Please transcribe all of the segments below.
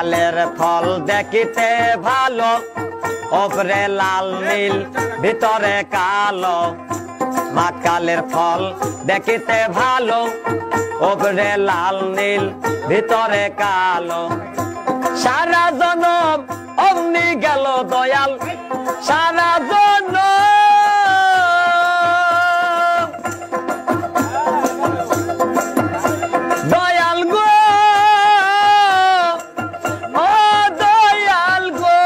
কালের ফল দেখিতে ভালো, ওপরে লাল নীল ভিতরে কালো। মাকালের ফল দেখিতে ভালো, ওপরে লাল নীল ভিতরে কালো। সারা জনম অমনি গেল দয়াল, সারা জনম দয়াল গো, ও দয়াল গো।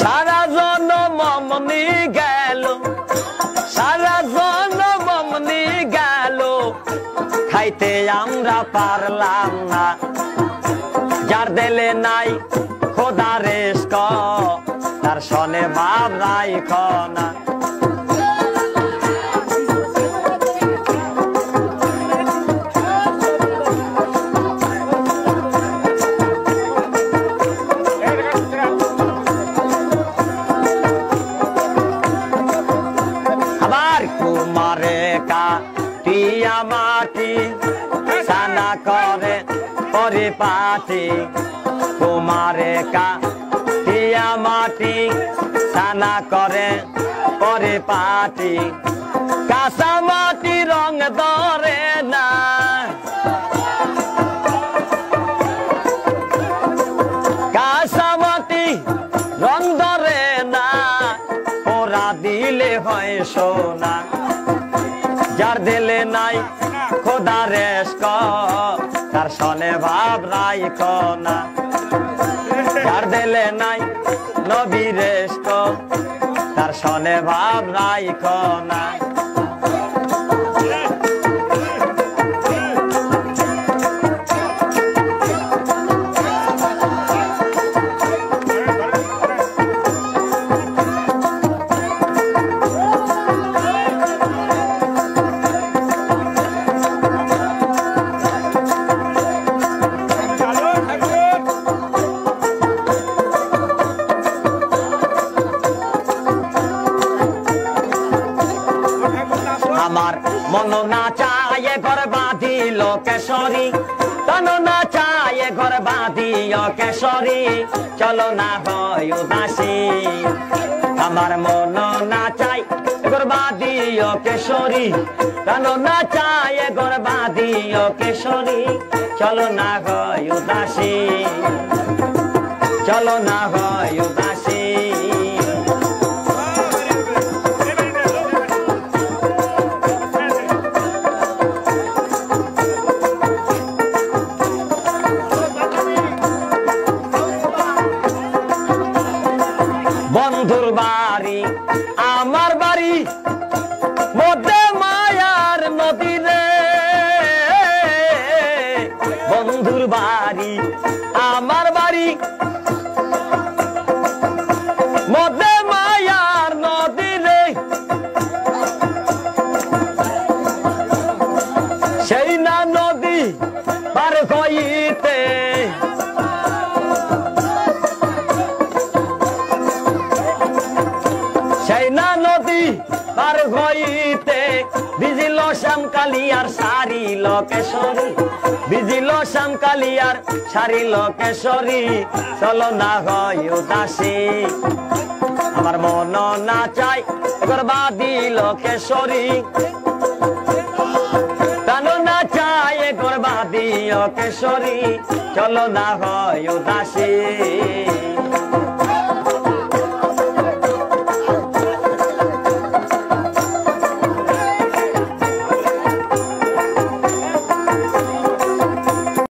সারা জনম অমনি গেল, সারা জনম অমনি গেল, খাইতে আমরা পারলাম না। যার দিলে নাই খোদা রেস্ক, তার সনে ভাব রাইখ না। আবার কুমারে কাটিয়া মাটি সানা করে পরিপাটি। কুমারে কাটিয়া মাটি সানা করে পরিপাটি। কাঁচা মাটি রং ধরে না, কাঁচা মাটি রং ধরে না, ওরা দিলে হয় সোনা। যার দিলে নাই খোদা রেস্ক, তার সনে ভাব রাইখ না। যার দিলে নাই নবী রেস্ক, তার সনে ভাব রাইখ না। আমার মন না চায় ঘর বাঁধিল কেশরী, তন না চায় ঘর বাঁধিও কেশরী, চলো না হয় উদাসী। আমার মন না চায় ঘর বাঁধিও কেশরী, তন না চায় ঘর বাঁধিও কেশরী, চলো না হয় উদাসী, চলো না হয় উদাসী। বন্ধুর বাড়ি আমার বাড়ি, মধ্যে মায়ার নদী রে। বন্ধুর বাড়ি আমার বাড়ি, মধ্যে মায়ার নদী রে। সেই না নদী পার হইতে, সেই না নদী পার হইতে, ভিজিল শ্যামকালিয়ার সারিল কেশরী, ভিজিল শ্যামকালিয়ার সারিল কেশরী, চলো না হয় উদাসী। আমার মন না চাই এবার বাঁধিল কেশরী, প্রাণ না চাই এবার বাঁধিও কেশরী, চলো না হয় উদাসী।